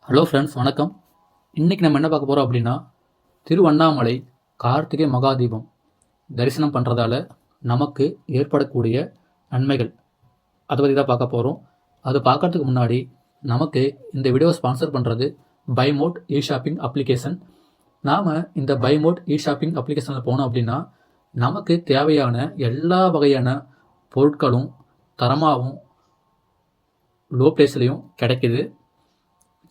Hello friends, வணக்கம். இன்றைக்கி நம்ம என்ன பார்க்க போகிறோம் அப்படின்னா, திருவண்ணாமலை கார்த்திகை மகாதீபம் தரிசனம் பண்ணுறதால நமக்கு ஏற்படக்கூடிய நன்மைகள், அதை பற்றி தான் பார்க்க போகிறோம். அதை பார்க்கறதுக்கு முன்னாடி நமக்கு இந்த வீடியோவை ஸ்பான்சர் பண்ணுறது பைமோட் இ-ஷாப்பிங் அப்ளிகேஷன். நாம் இந்த பைமோட் இ-ஷாப்பிங் அப்ளிகேஷனில் போனோம் அப்படின்னா நமக்கு தேவையான எல்லா வகையான பொருட்களும் தரமாகவும் லோ ப்ரைஸ்லேயும் கிடைக்கிது.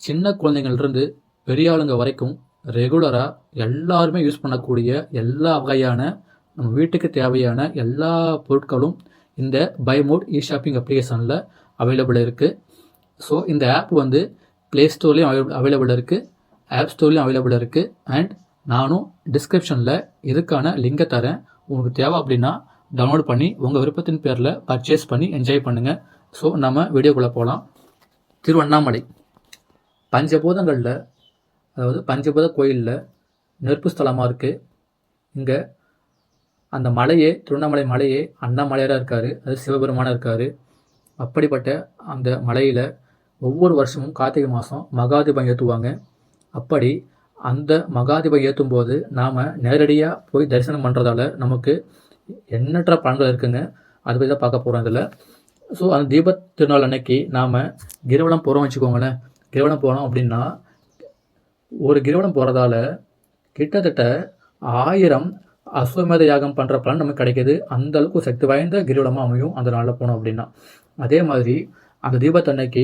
சின்ன குழந்தைங்கள்லேருந்து பெரிய ஆளுங்க வரைக்கும் ரெகுலராக எல்லாருமே யூஸ் பண்ணக்கூடிய எல்லா வகையான நம்ம வீட்டுக்கு தேவையான எல்லா பொருட்களும் இந்த பைமோட் இ-ஷாப்பிங் அப்ளிகேஷனில் அவைலபிள் இருக்குது. ஸோ இந்த ஆப் வந்து ப்ளே ஸ்டோர்லேயும் அவைலபிள் இருக்குது, ஆப் ஸ்டோர்லேயும் அவைலபிள் இருக்குது. அண்ட் நானும் டிஸ்கிரிப்ஷனில் இதுக்கான லிங்கை தரேன். உங்களுக்கு தேவை அப்படின்னா டவுன்லோட் பண்ணி உங்கள் விருப்பத்தின் பேரில் பர்ச்சேஸ் பண்ணி என்ஜாய் பண்ணுங்கள். ஸோ நம்ம வீடியோக்குள்ளே போகலாம். திருவண்ணாமலை பஞ்சபூதங்களில், அதாவது பஞ்சபூத கோயிலில் நெருப்பு ஸ்தலமாக இருக்குது. இங்கே அந்த மலையே, திருவண்ணாமலை மலையே அண்ணாமலையாராக இருக்கார், அது சிவபெருமானாக இருக்கார். அப்படிப்பட்ட அந்த மலையில் ஒவ்வொரு வருஷமும் கார்த்திகை மாதம் மகாதீபம் ஏற்றுவாங்க. அப்படி அந்த மகாதீபம் ஏற்றும் போது நாம் நேரடியாக போய் தரிசனம் பண்ணுறதால நமக்கு எண்ணற்ற பலன்கள் இருக்குங்க. அதை பற்றி தான் பார்க்க போகிறோம் இதில். ஸோ அந்த தீப திருநாள் அன்னைக்கு நாம் கிரிவலம் போகிறோம் வச்சுக்கோங்களேன். கிரிவலம் போனோம் அப்படின்னா ஒரு கிரிவலம் போகிறதால கிட்டத்தட்ட 1000 அஸ்வமேத யாகம் பண்ணுற பலன் நமக்கு கிடைக்கிது. அந்த அளவுக்கு சக்தி வாய்ந்த கிரிவலமாக அமையும் அந்த நாளில் போனோம் அப்படின்னா. அதே மாதிரி அந்த தீபத்தன்னைக்கு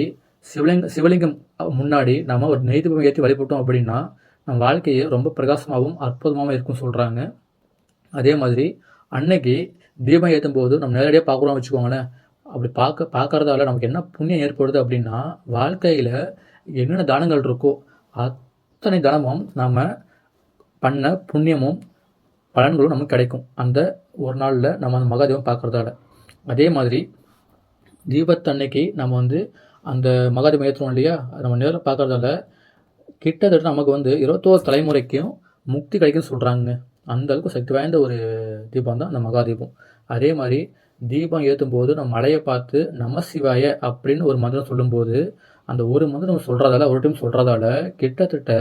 சிவலிங்கம் முன்னாடி நம்ம ஒரு நெய் தீபம் ஏற்றி வழிபட்டோம் அப்படின்னா நம்ம வாழ்க்கையை ரொம்ப பிரகாசமாகவும் அற்புதமாகவும் இருக்கும் சொல்கிறாங்க. அதே மாதிரி அன்னைக்கு தீபம் ஏற்றும் போது நம்ம நேரடியாக பார்க்குறோம் வச்சுக்கோங்களேன். அப்படி பார்க்கறதால நமக்கு என்ன புண்ணியம் ஏற்படுது அப்படின்னா, வாழ்க்கையில் என்னென்ன தானங்கள் இருக்கோ அத்தனை தானமும் நாம் பண்ண புண்ணியமும் பலன்களும் நமக்கு கிடைக்கும் அந்த ஒரு நாளில் நம்ம அந்த மகாதீபம் பார்க்குறதால. அதே மாதிரி தீபத்தன்னைக்கு நம்ம வந்து அந்த மகாதீபம் ஏற்றுவோம் இல்லையா, நம்ம நேரில் பார்க்குறதால கிட்டத்தட்ட நமக்கு வந்து 21 தலைமுறைக்கும் முக்தி கிடைக்குன்னு சொல்கிறாங்க. அந்த அளவுக்கு சக்தி வாய்ந்த ஒரு தீபம் தான் அந்த மகாதீபம். அதே மாதிரி தீபம் ஏற்றும் போது நம்ம மலையை பார்த்து நம சிவாய அப்படின்னு ஒரு மந்திரம் சொல்லும்போது, அந்த ஒரு மந்திரம் சொல்கிறதால, ஒரு டைம் சொல்கிறதால கிட்டத்தட்ட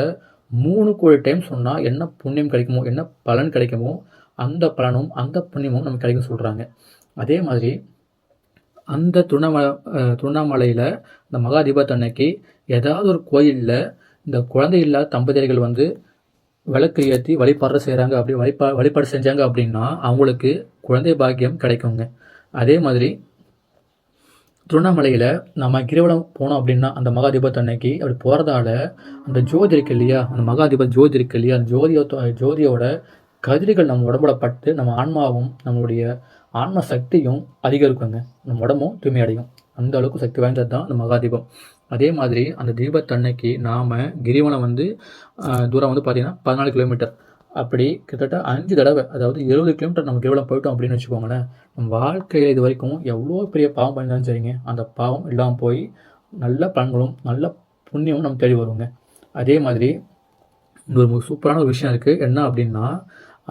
3 கோடி டைம் சொன்னால் என்ன புண்ணியம் கிடைக்குமோ, என்ன பலன் கிடைக்குமோ அந்த பலனும் அந்த புண்ணியமும் நமக்கு கிடைக்கும்னு சொல்கிறாங்க. அதே மாதிரி அந்த திருவண்ணாமலையில் இந்த மகாதீபத்தன்னைக்கு ஏதாவது ஒரு கோயிலில் இந்த குழந்தை இல்லாத தம்பதியர்கள் வந்து விளக்கு ஏற்றி வழிபாடு செய்கிறாங்க. அப்படி வழிபாடு செஞ்சாங்க அப்படின்னா அவங்களுக்கு குழந்தை பாக்கியம் கிடைக்குங்க. அதே மாதிரி திருவண்ணாமலையில் நம்ம கிரிவலம் போனோம் அப்படின்னா அந்த மகாதீபத்தன்னைக்கு அப்படி போகிறதால அந்த ஜோதி இருக்கு இல்லையா, அந்த மகாதீப ஜோதி இருக்கு இல்லையா, அந்த ஜோதியோட கதிர்கள் நம்ம உடம்புல பட்டு நம்ம ஆன்மாவும் நம்மளுடைய ஆன்ம சக்தியும் அதிகரிக்குங்க. நம்ம உடம்பும் தூய்மை அடையும். அந்த அளவுக்கு சக்தி வாய்ந்தது தான் அந்த மகாதீபம். அதே மாதிரி அந்த தீபத்தன்னைக்கு நாம் கிரிவலம் வந்து தூரம் வந்து பார்த்திங்கன்னா 14 கிலோமீட்டர், அப்படி கிட்டத்தட்ட 5 தடவை, அதாவது 20 கிலோமீட்டர் நம்ம கிரிவலம் போயிட்டோம் அப்படின்னு வச்சுக்கோங்களேன். நம்ம வாழ்க்கையில் இது வரைக்கும் எவ்வளோ பெரிய பாவம் பண்ணியிருந்தாலும் சரிங்க, அந்த பாவம் இல்லாமல் போய் நல்ல பலன்களும் நல்ல புண்ணியமும் நம்ம தேடி வருவோங்க. அதே மாதிரி ஒரு சூப்பரான ஒரு விஷயம் இருக்குது. என்ன அப்படின்னா,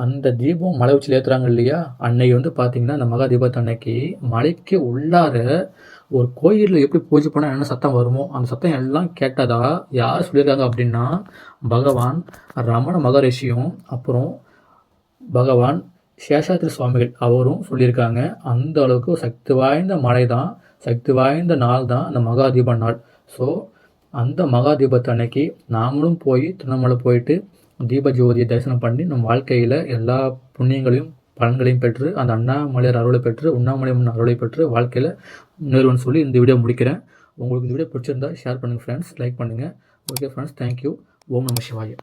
அந்த தீபம் மலை உச்சியில் ஏற்றுறாங்க இல்லையா, அன்னைக்கு வந்து பார்த்திங்கன்னா அந்த மகாதீபத்தன்னைக்கு மலைக்கு உள்ளார ஒரு கோயிலில் எப்படி பூஜை பண்ணால் என்ன சத்தம் வருமோ அந்த சத்தம் எல்லாம் கேட்டதா யார் சொல்லியிருக்காங்க அப்படின்னா, பகவான் ரமண மகரிஷியும் அப்புறம் பகவான் சேஷாத்ரி சுவாமிகள் அவரும் சொல்லியிருக்காங்க. அந்த அளவுக்கு சக்தி வாய்ந்த மலை தான், சக்தி வாய்ந்த நாள் தான் அந்த மகாதீப நாள். ஸோ அந்த மகாதீபத்தன்னைக்கு நாமளும் போய் திருவண்ணாமலை போயிட்டு தீப ஜோதியை தரிசனம் பண்ணி நம்ம வாழ்க்கையில் எல்லா புண்ணியங்களையும் பலன்களையும் பெற்று அந்த அண்ணாமலையார் அருளை பெற்று உண்ணாமலை அருளை பெற்று வாழ்க்கையில் முன்னேறுவன்னு சொல்லி இந்த வீடியோ முடிக்கிறேன். உங்களுக்கு இந்த வீடியோ பிடிச்சிருந்தா ஷேர் பண்ணுங்கள் ஃப்ரெண்ட்ஸ், லைக் பண்ணுங்கள். Okay friends, thank you. ஓம் நம சிவாய.